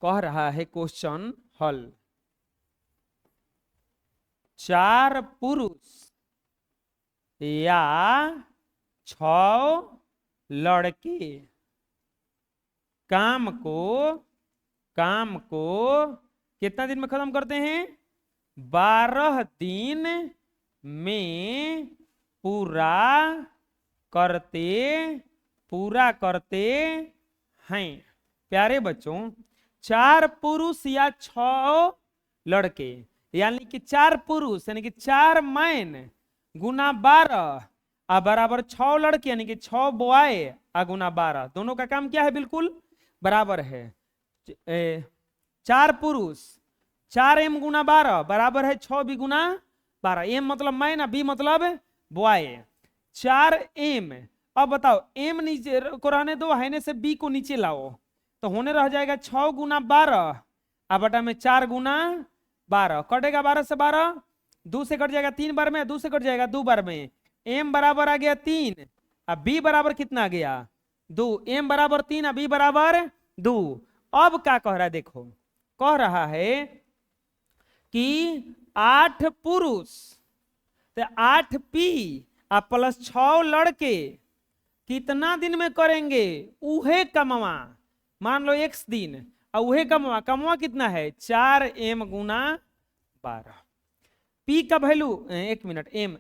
कह रहा है क्वेश्चन हल, 4 पुरुष या 6 लड़के काम को कितना दिन में खत्म करते हैं? 12 दिन में पूरा करते हैं। प्यारे बच्चों, 4 पुरुष या 6 लड़के, यानी कि 4 पुरुष यानी कि 4 मैन गुना 12 बराबर 6 लड़के यानी कि 6 बॉय गुना 12। दोनों का काम क्या है? बिल्कुल बराबर है। 4 पुरुष 4m गुना 12 बराबर है 6 b गुना 12। एम मतलब मैन, बी मतलब बॉय। 4m। अब बताओ, m नीचे को रहने दो, हैने से b को नीचे लाओ तो होने रह जाएगा 6 गुना 12 बटा में 4 गुना 12। कटेगा 12 से 12, 2 से कट जाएगा 3 बार में, 2 से कट जाएगा 2 बार में। m बराबर आ गया 3, अब b बराबर कितना आ गया? 2। m बराबर 3, b बराबर 2। अब क्या कह रहा है? देखो, कह रहा है कि 8 पुरुष तो 8p प्लस 6 लड़के कितना दिन में करेंगे? उहे कमवा, मान लो x दिन, और उहे कमवा कितना है? 4m गुना 12। p का वैल्यू, एक मिनट, m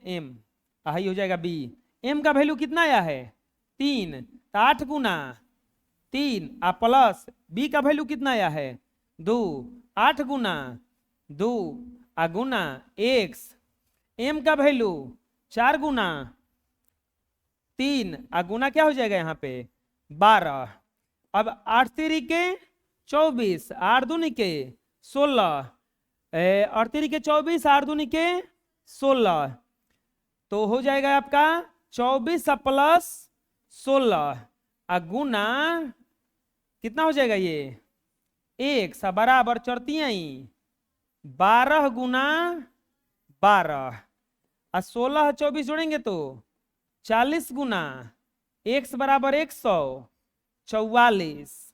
हो जाएगा b। m का वैल्यू कितना आया है? 3, तो 8 गुना 3 प्लस b का वैल्यू कितना आया है? 2, 8 गुना 2 गुना x। m का वैल्यू 4 गुना 3 गुना क्या हो जाएगा यहाँ पे? 12। अब 8 3 के 24, 8 दूनी के 16, 8 3 के 24, 8 दूनी के 16, तो हो जाएगा आपका 24 प्लस 16 गुना कितना हो जाएगा? ये 1 बराबर 12 गुना 12 16 24 जोड़ेंगे तो 40 गुना x बराबर 144।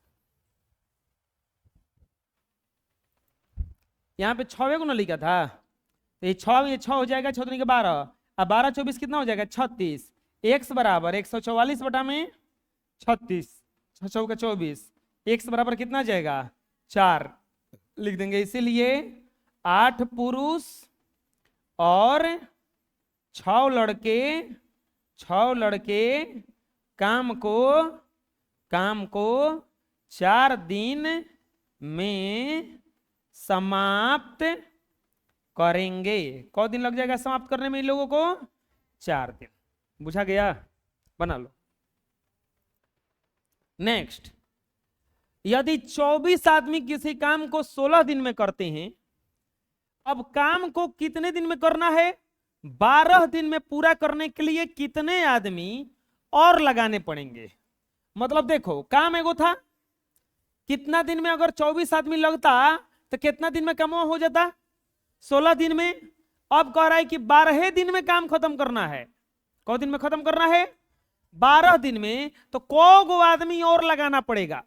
यहाँ पे 6 गुना लिखा था, तो ये 6 हो जाएगा 6 के 12, अब 12 24 कितना हो जाएगा? 36। x बराबर 144 बटा में 36, 6 का 24, x बराबर कितना आ जाएगा? 4 लिख देंगे। इसीलिए 8 पुरुष और 6 लड़के काम को 4 दिन में समाप्त करेंगे। कौ दिन लग जाएगा समाप्त करने में इन लोगों को? 4 दिन। बुझा गया? बना लो। नेक्स्ट, यदि 24 आदमी किसी काम को 16 दिन में करते हैं, अब काम को कितने दिन में करना है? 12 दिन में पूरा करने के लिए कितने आदमी और लगाने पड़ेंगे? मतलब देखो, काम एगो था, कितना दिन में अगर 24 आदमी लगता तो कितना दिन में काम हो जाता? 16 दिन में। अब कह रहा है कि 12 दिन में काम खत्म करना है। कौ दिन में खत्म करना है? 12 दिन में। तो कौ गो आदमी और लगाना पड़ेगा?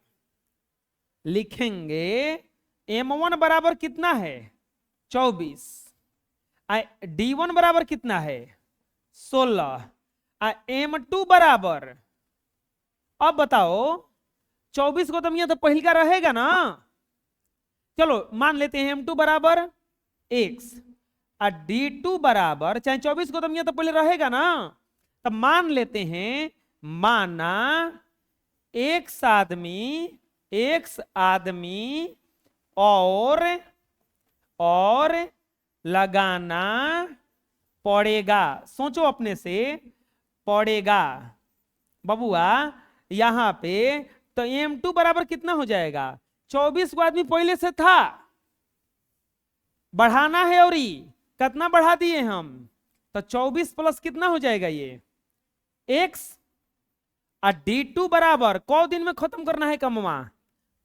लिखेंगे m1 बराबर कितना है? 24। d1 बराबर कितना है? 16। m2 बराबर, अब बताओ 24 को तो पहले का रहेगा ना। चलो मान लेते हैं m2 बराबर x और d2 बराबर, चाहे 24 को तो पहले रहेगा ना, तब मान लेते हैं, माना x आदमी और लगाना पड़ेगा। सोचो अपने से, पड़ेगा बबुआ। यहां पे तो m2 बराबर कितना हो जाएगा? 24 को आदमी पहले से था, बढ़ाना है और कितना बढ़ा दिए हम, तो 24 प्लस कितना हो जाएगा? ये x। और d2 बराबर कौ दिन में खत्म करना है कमवा?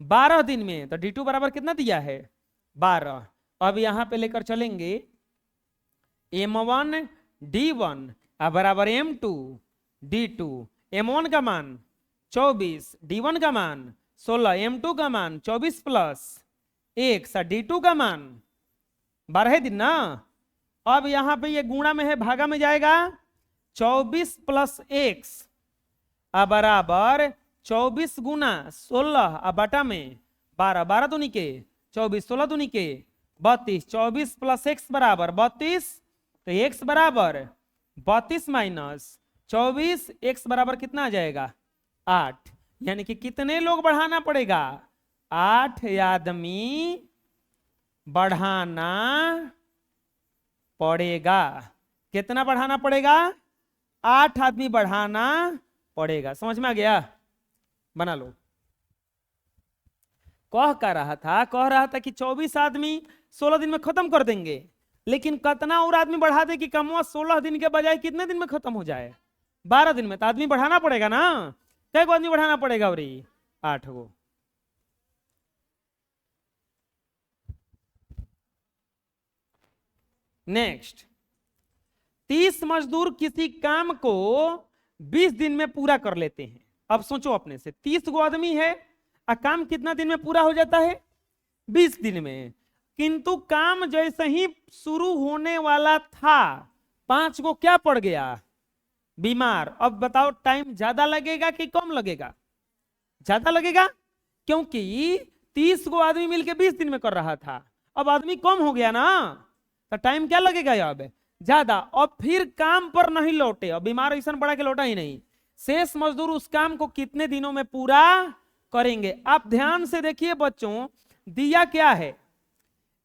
12 दिन में। तो d2 बराबर कितना दिया है? 12। अब यहां पे लेकर चलेंगे m1 d1 बराबर m2 d2। m1 का मान 24, d1 का मान 16, M2 का मान 24 प्लस 1 D2 का मान 12 दिन ना। अब यहां पे ये गुणा में है, भागा में जाएगा, 24 प्लस x बराबर 24 गुना 16 बटा में 12, 12 दूनी के 24, 16 दूनी के 32, 24 प्लस x बराबर 32, तो x बराबर 32 माइनस 24, x बराबर कितना आ जाएगा 8। यानी कि कितने लोग बढ़ाना पड़ेगा, 8 आदमी बढ़ाना पड़ेगा। कितना बढ़ाना पड़ेगा, 8 आदमी बढ़ाना पड़ेगा। समझ में आ गया, बना लो। कह रहा था कि 24 आदमी 16 दिन में खत्म कर देंगे, लेकिन कितना और आदमी बढ़ा दे कि कमवा 16 दिन के बजाय कितने दिन में खत्म हो जाए, 12 दिन में। तो आदमी बढ़ाना पड़ेगा ना, कै गो आदमी बढ़ाना पड़ेगा, और 8 गो। नेक्स्ट, 30 मजदूर किसी काम को 20 दिन में पूरा कर लेते हैं। अब सोचो अपने से, 30 गो आदमी है और काम कितना दिन में पूरा हो जाता है, 20 दिन में। किंतु काम जैसे ही शुरू होने वाला था 5 गो क्या पड़ गया, बीमार। अब बताओ टाइम ज्यादा लगेगा कि कम लगेगा, ज्यादा लगेगा, क्योंकि 30 गो आदमी मिलके 20 दिन में कर रहा था। अब आदमी कम हो गया ना, तो टाइम क्या लगेगा अब, ज्यादा। और फिर काम पर नहीं लौटे, और बीमार ऐसा पड़ा कि लौटा ही नहीं। शेष मजदूर उस काम को कितने दिनों में पूरा करेंगे। आप ध्यान से देखिए बच्चों, दिया क्या है,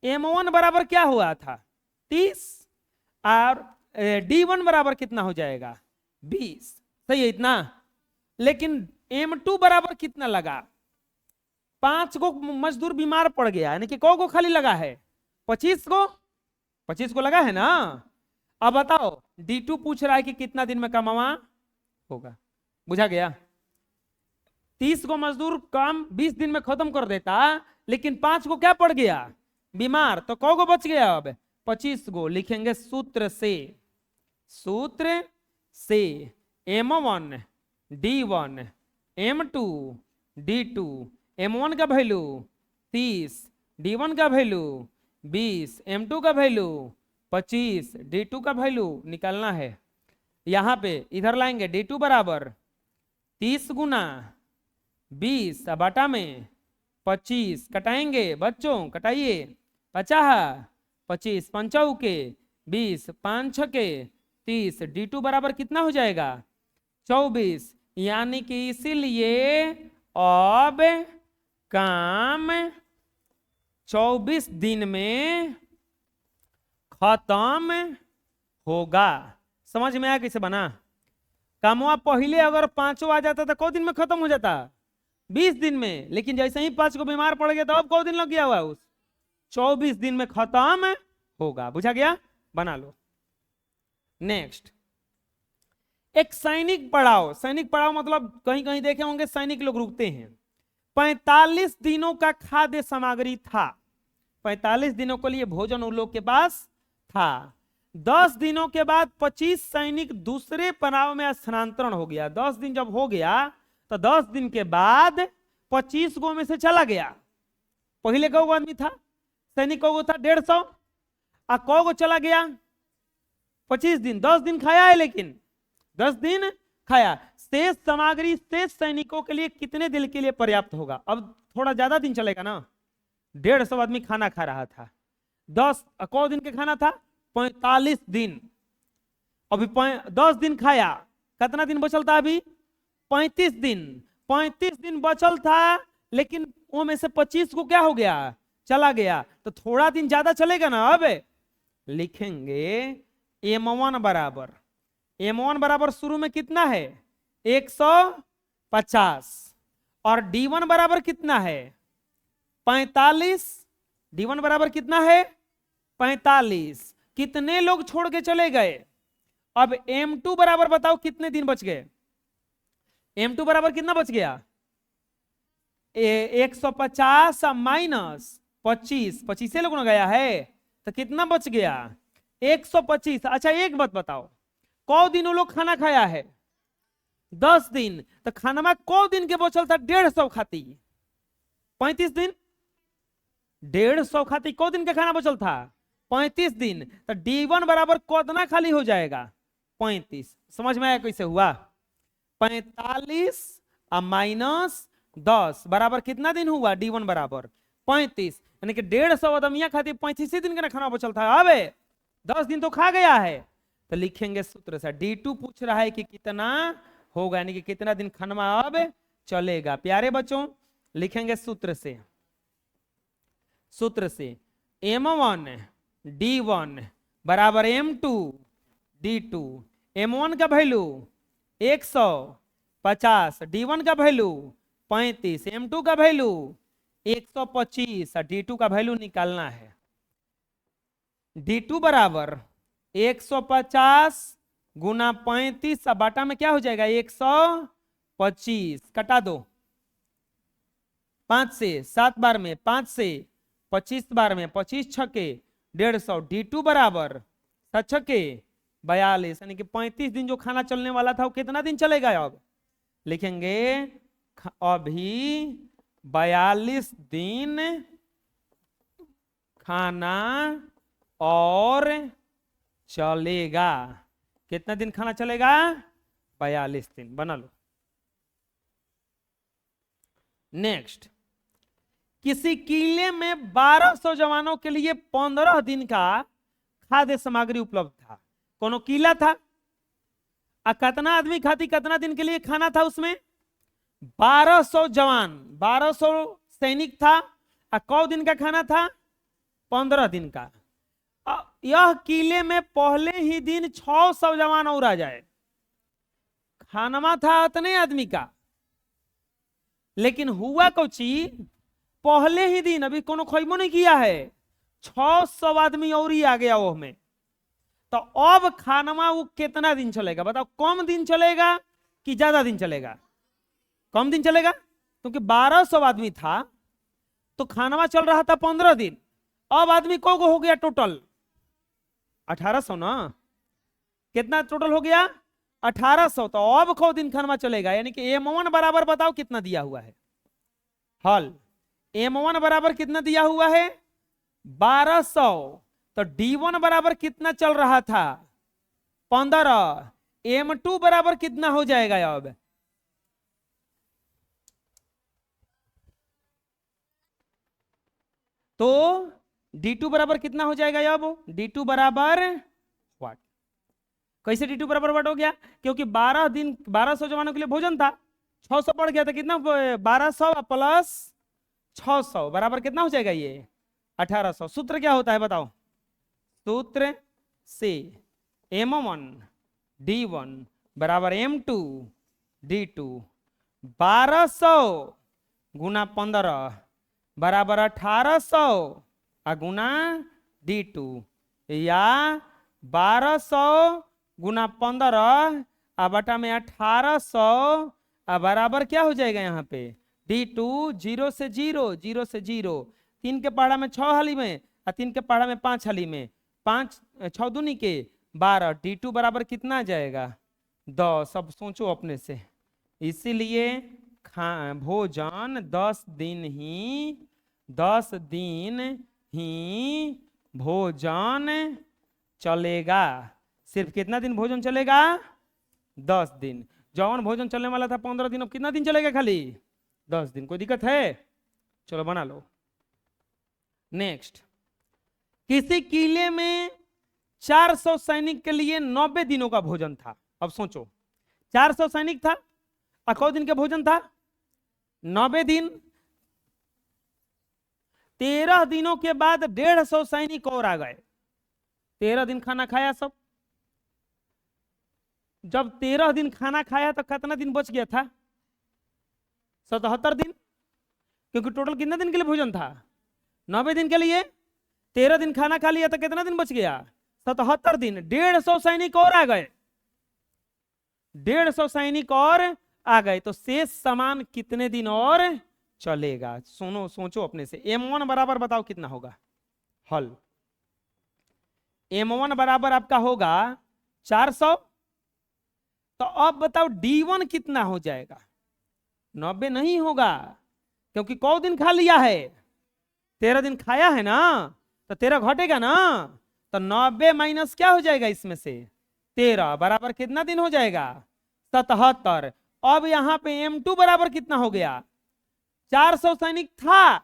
M1 बराबर क्या हुआ था 30, और D1 बराबर कितना हो जाएगा 20, सही है इतना। लेकिन M2 बराबर कितना लगा, 5 गो मजदूर बीमार पड़ गया, यानी कि को खाली लगा है 25 गो, 25 को लगा है ना। अब बताओ D2 पूछ रहा है कि कितना दिन में कमावा होगा, बुझा गया। 30 गो मजदूर काम 20 दिन में खत्म कर देता, लेकिन 5 गो क्या पड़ गया बीमार, तो कौ गो बच गया अब 25 गो। लिखेंगे सूत्र से M1 D1 M2 D2, M1 का वैल्यू 30, D1 का वैल्यू 20, M2 का वैल्यू 25, D2 का वैल्यू निकालना है। यहां पे इधर लाएंगे, D2 बराबर 30 गुना 20 बटा में 25, कटाएंगे बच्चों, कटाइए, 50 25 पंचौ के 20, 5 के 30, D2 बराबर कितना हो जाएगा 24। यानी कि इसीलिए अब काम 24 दिन में खत्म होगा। समझ में आया कैसे बना। कामवा पहले अगर 5 आ जाता तो कौ दिन में खत्म हो जाता 20 दिन में, लेकिन जैसे ही 5 को बीमार पड़ गया तो अब कौ दिन लग गया हुआ, उस 24 दिन में खत्म होगा। बुझा गया, बना लो। नेक्स्ट, एक सैनिक पड़ाव मतलब कहीं कहीं देखे होंगे सैनिक लोग रुकते हैं। 45 दिनों का खाद्य सामग्री था, 45 दिनों के लिए भोजन उन लोग के पास था। 10 दिनों के बाद 25 सैनिक दूसरे पड़ाव में स्थानांतरण हो गया। 10 दिन जब हो गया तो 10 दिन के बाद 25 गो में से चला गया। पहले कौ आदमी था सैनिक, कौ था 150, और कौ गो चला गया 25 दिन। 10 दिन खाया है, लेकिन 10 दिन खाया। शेष सामग्री शेष सैनिकों के लिए कितने दिन के लिए पर्याप्त होगा। अब थोड़ा ज्यादा दिन चलेगा ना, 150 आदमी खाना खा रहा था, 10 कौ दिन के खाना था 45 दिन। अभी 10 दिन खाया, कितना दिन बचल था अभी 35 दिन। 35 दिन बचल था, लेकिन वो में से 25 को क्या हो गया चला गया, तो थोड़ा दिन ज्यादा चलेगा ना। अब लिखेंगे M1 बराबर शुरू में कितना है 150, और D1 बराबर कितना है 45। D1 बराबर कितना है 45। कितने लोग छोड़ के चले गए। अब M2 बराबर बताओ कितने दिन बच गए। M2 बराबर कितना बच गया 150 माइनस 25, 25 लोगों ने गया है, तो कितना बच गया 125। अच्छा एक बात बताओ, कौ दिन वो लोग खाना खाया है 10 दिन, तो खाना में कौ दिन के बचल था 150 खाती, 35 दिन। 150 खातिर को दिन का खाना बचल था? 35 दिन। तो D1 बराबर कितना खाली हो जाएगा? 35। समझ में आया कैसे हुआ? 45 माइनस 10 बराबर कितना दिन हुआ? D1 बराबर 35, यानी कि 150 आदमिया खातिर 35 दिन का खाना बचल था। अब 10 दिन तो खा गया है, तो लिखेंगे सूत्र से। D2 पूछ रहा है कि कितना होगा, यानी कि कितना दिन खाना अब चलेगा। प्यारे बच्चों, लिखेंगे सूत्र से। सूत्र से M1 D1 बराबर M2 D2। M1 का वैल्यू 150, D1 का वैल्यू 35, M2 का वैल्यू 125 और D2 का वैल्यू निकालना है। D2 बराबर 150 गुना 35 बाटा में क्या हो जाएगा? 125। कटा दो 5 से, 7 बार में 5 से 25 बार में 25 छके 150। D2 बराबर 7 छके 42, यानी कि 35 दिन जो खाना चलने वाला था वो कितना दिन चलेगा? अब लिखेंगे अभी 42 दिन खाना और चलेगा। कितना दिन खाना चलेगा? 42 दिन। बना लो। नेक्स्ट, किसी किले में 1200 जवानों के लिए 15 दिन का खाद्य सामग्री उपलब्ध था। कोनो किला था, कितना आदमी खाती कितना दिन के लिए खाना था उसमें? 1200 जवान, 1200 सैनिक था। कौ दिन का खाना था? 15 दिन का। यह किले में पहले ही दिन 600 जवान और आ जाए। खाना था इतने आदमी का, लेकिन हुआ कुछ पहले ही दिन, अभी कोनो खैबो नहीं किया है, 600 आदमी और ही आ गया वो में। तो अब खाना वो कितना दिन चलेगा? बताओ, कम दिन चलेगा कि ज्यादा दिन चलेगा? कम दिन चलेगा, क्योंकि 1200 आदमी था तो खाना चल रहा था 15 दिन। अब आदमी को हो गया टोटल? 1800 ना। कितना टोटल हो गया? 1800। तो अब को दिन खाना चलेगा, यानी कि M1 बराबर बताओ कितना दिया हुआ है? हल M1 बराबर कितना दिया हुआ है? 1200। तो D1 बराबर कितना चल रहा था? 15। M2 बराबर कितना हो जाएगा अब? तो D2 बराबर कितना हो जाएगा अब? D2 बराबर व्हाट? कैसे D2 बराबर व्हाट हो गया? क्योंकि 12 दिन 1200 जवानों के लिए भोजन था, 600 बढ़ गया था। कितना? 1200 प्लस 600 बराबर कितना हो जाएगा? ये 1800। सूत्र क्या होता है बताओ? सूत्र से M1 D1 बराबर M2 D2। 1200 गुना 15 बराबर 1800 गुना D2, या 1200 गुना 15 बटा में 1800 बराबर क्या हो जाएगा यहाँ पे? D2। 0 से 0, 0 से 0, 3 के पहाड़ा में 6 हाली में और 3 के पहाड़ा में 5 हाली में, 5 6 दूनी के 12। D2 बराबर कितना आ जाएगा? 10। अब सोचो अपने से। इसीलिए भोजन 10 दिन ही भोजन चलेगा। सिर्फ कितना दिन भोजन चलेगा? 10 दिन। जौन भोजन चलने वाला था 15 दिन, अब कितना दिन चलेगा? खाली 10 दिन। कोई दिक्कत है? चलो बना लो। नेक्स्ट, किसी किले में 400 सैनिक के लिए 90 दिनों का भोजन था। अब सोचो, 400 सैनिक था, कै दिन का भोजन था? 90 दिन। 13 दिनों के बाद 150 सैनिक और आ गए। 13 दिन खाना खाया सब। जब 13 दिन खाना खाया तो कितना दिन बच गया था? 77 दिन। क्योंकि टोटल कितने दिन के लिए भोजन था? 90 दिन के लिए। 13 दिन खाना खा लिया तो कितना दिन बच गया? 77 दिन। 150 सैनिक और आ गए। 150 सैनिक और आ गए, तो शेष सामान कितने दिन और चलेगा? सुनो, सोचो अपने से। M1 बराबर बताओ कितना होगा? हल M1 बराबर आपका होगा 400। तो अब बताओ D1 कितना हो जाएगा? 90 नहीं होगा, क्योंकि कौ दिन खा लिया है, 13 दिन खाया है ना, तो 13 घटेगा ना, तो 90 माइनस क्या हो जाएगा इसमें से 13 बराबर कितना दिन हो जाएगा 77। अब यहां पे M2 बराबर कितना हो गया 400 सैनिक था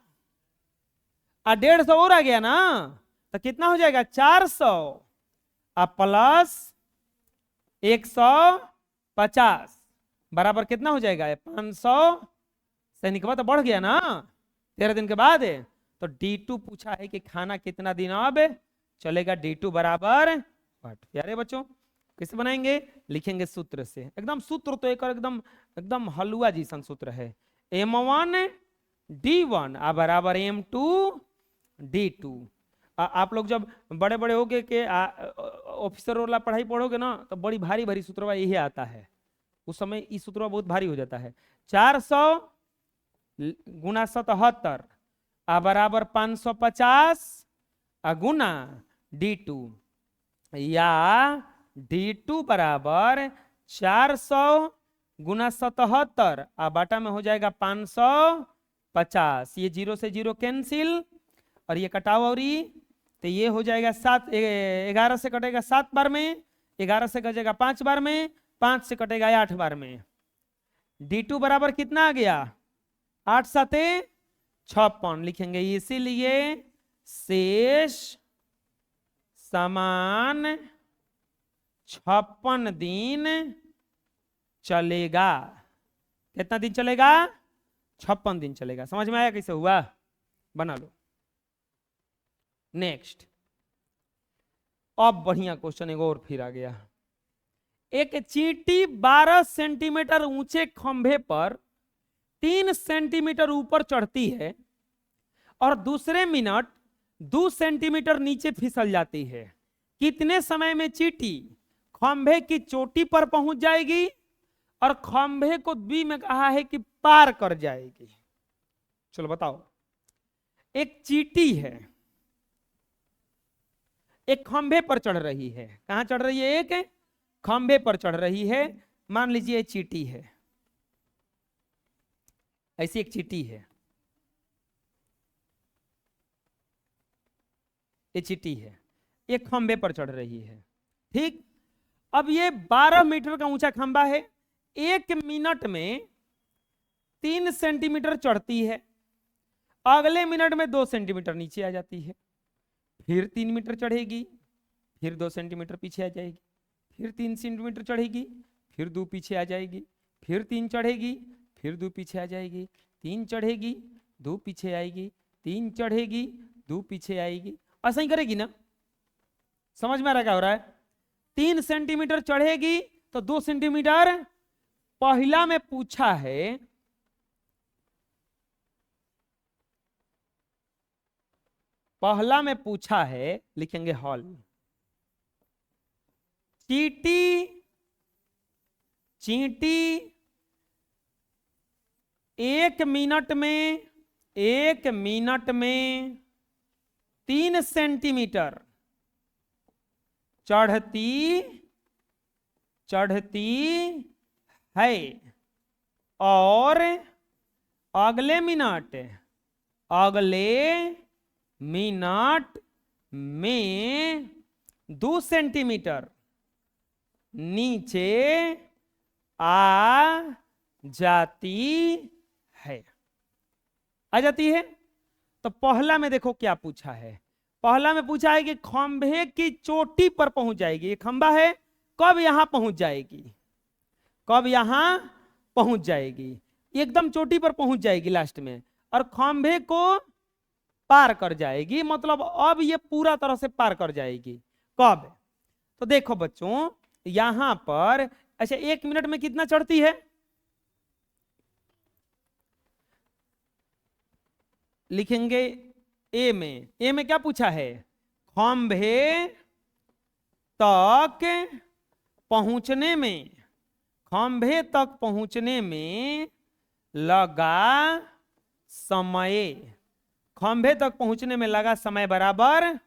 और 150 और आ गया ना, तो कितना हो जाएगा 400 अब प्लस 150 बराबर कितना हो जाएगा 500 सैनिक तो बढ़ गया ना 13 दिन के बाद। तो D2 पूछा है कि खाना कितना दिन अब चलेगा, D2 बराबर 8। प्यारे बच्चों कैसे बनाएंगे, लिखेंगे सूत्र से, एकदम सूत्र तो एक और एकदम एकदम हलवा जैसा सूत्र है, M1 D1 बराबर M2 D2। आप लोग जब बड़े बड़े हो गए के ऑफिसर वाला पढ़ाई पढ़ोगे ना, तो बड़ी भारी भारी सूत्र यही आता है, उस समय इस सूत्र बहुत भारी हो जाता है। 400 गुना 77 बराबर 550 गुना D2, या D2 बराबर 400 गुना 77 बाटा में हो जाएगा 550, ये 0 से 0 कैंसिल और ये कटाओ, और तो ये हो जाएगा 7, 11 से कटेगा 7 बार में, 11 से कटेगा 5 बार में, 5 से कटेगा 8 बार में। D2 बराबर कितना आ गया 8 7 56 लिखेंगे, इसीलिए शेष समान 56 दिन चलेगा। कितना दिन चलेगा 56 दिन चलेगा। समझ में आया कैसे हुआ, बना लो। नेक्स्ट, अब बढ़िया क्वेश्चन एक और फिर आ गया। एक चींटी 12 सेंटीमीटर ऊंचे खंभे पर 3 सेंटीमीटर ऊपर चढ़ती है और दूसरे मिनट 2 सेंटीमीटर नीचे फिसल जाती है। कितने समय में चींटी खंभे की चोटी पर पहुंच जाएगी और खंभे को बी में कहा है कि पार कर जाएगी। चलो बताओ, एक चींटी है, एक खंभे पर चढ़ रही है। कहां चढ़ रही है, एक खंभे पर चढ़ रही है। मान लीजिए चींटी है, ऐसी एक चींटी है, ये चींटी है, एक खंभे पर चढ़ रही है। ठीक, अब ये 12 मीटर का ऊंचा खंभा है, 1 मिनट में 3 सेंटीमीटर चढ़ती है, अगले मिनट में 2 सेंटीमीटर नीचे आ जाती है, फिर 3 मीटर चढ़ेगी, फिर 2 सेंटीमीटर पीछे आ जाएगी, फिर 3 सेंटीमीटर चढ़ेगी, फिर 2 पीछे आ जाएगी, फिर 3 चढ़ेगी, फिर 2 पीछे आ जाएगी, 3 चढ़ेगी, 2 पीछे आएगी, 3 चढ़ेगी, 2 पीछे आएगी। ऐसा ही करेगी ना, समझ में आ रहा क्या हो रहा है। 3 सेंटीमीटर चढ़ेगी तो 2 सेंटीमीटर। पहला में पूछा है लिखेंगे हॉल। चींटी 1 मिनट में 3 सेंटीमीटर चढ़ती है और अगले मिनट में 2 सेंटीमीटर नीचे आ जाती है। तो पहला में देखो क्या पूछा है, पहला में पूछा है कि खंभे की चोटी पर पहुंच जाएगी, ये खंभा है, कब यहां पहुंच जाएगी, एकदम चोटी पर पहुंच जाएगी लास्ट में, और खंभे को पार कर जाएगी, मतलब अब ये पूरा तरह से पार कर जाएगी। कब, तो देखो बच्चों यहां पर, अच्छा 1 मिनट में कितना चढ़ती है, लिखेंगे ए में क्या पूछा है, खंभे तक पहुंचने में लगा समय, खंभे तक पहुंचने में लगा समय बराबर।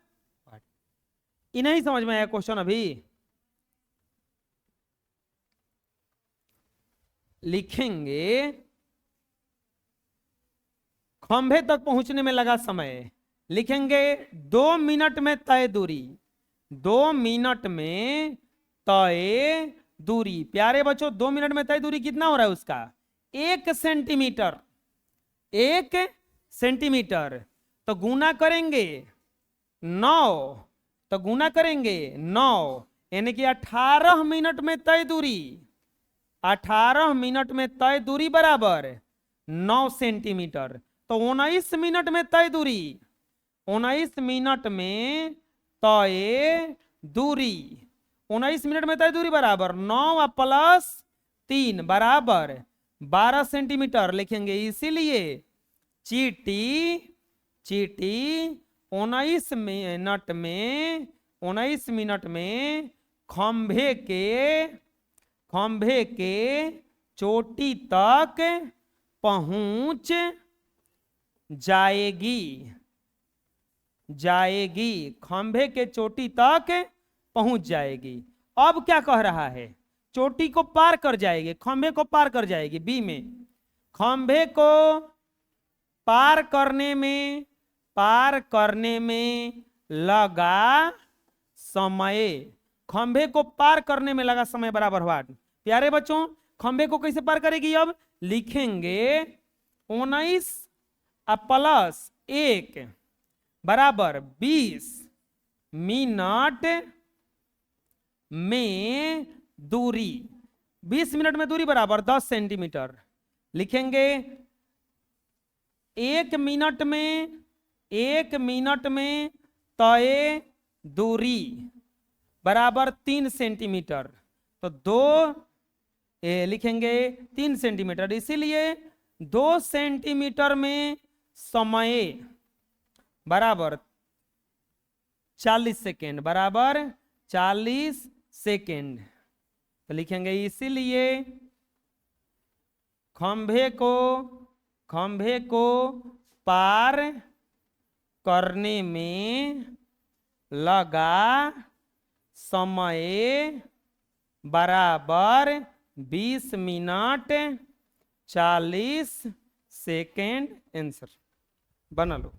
ये नहीं समझ में आया क्वेश्चन अभी, लिखेंगे खंभे तक पहुंचने में लगा समय, लिखेंगे 2 मिनट में तय दूरी। 2 मिनट में तय दूरी। प्यारे बच्चों 2 मिनट में तय दूरी कितना हो रहा है उसका? 1 सेंटीमीटर। 1 सेंटीमीटर तो गुना करेंगे 9, तो गुना करेंगे 9, यानी कि 18 मिनट में तय दूरी। 18 मिनट में तय दूरी बराबर 9 सेंटीमीटर। तो 19 मिनट में तय दूरी, 19 मिनट में तय दूरी, 19 मिनट में तय दूरी बराबर 9 प्लस 3 बराबर 12 सेंटीमीटर लिखेंगे। इसीलिए चींटी 19 मिनट में खंभे के चोटी तक पहुंच जाएगी। खंभे के चोटी तक पहुंच जाएगी। अब क्या कह रहा है? चोटी को पार कर जाएगी, खंभे को पार कर जाएगी। बी में खंभे को पार करने में लगा समय। खंभे को पार करने में लगा समय बराबर हुआ। प्यारे बच्चों खंभे को कैसे पार करेगी? अब लिखेंगे 19 प्लस 1 बराबर 20 मिनट में दूरी। 20 मिनट में दूरी बराबर 10 सेंटीमीटर लिखेंगे। 1 मिनट में तय दूरी बराबर 3 सेंटीमीटर। तो 2 लिखेंगे 3 सेंटीमीटर। इसीलिए 2 सेंटीमीटर में समय बराबर 40 सेकेंड बराबर 40 सेकेंड। तो लिखेंगे इसीलिए खंभे को पार करने में लगा समय बराबर 20 मिनट 40 सेकेंड। आंसर बना लो।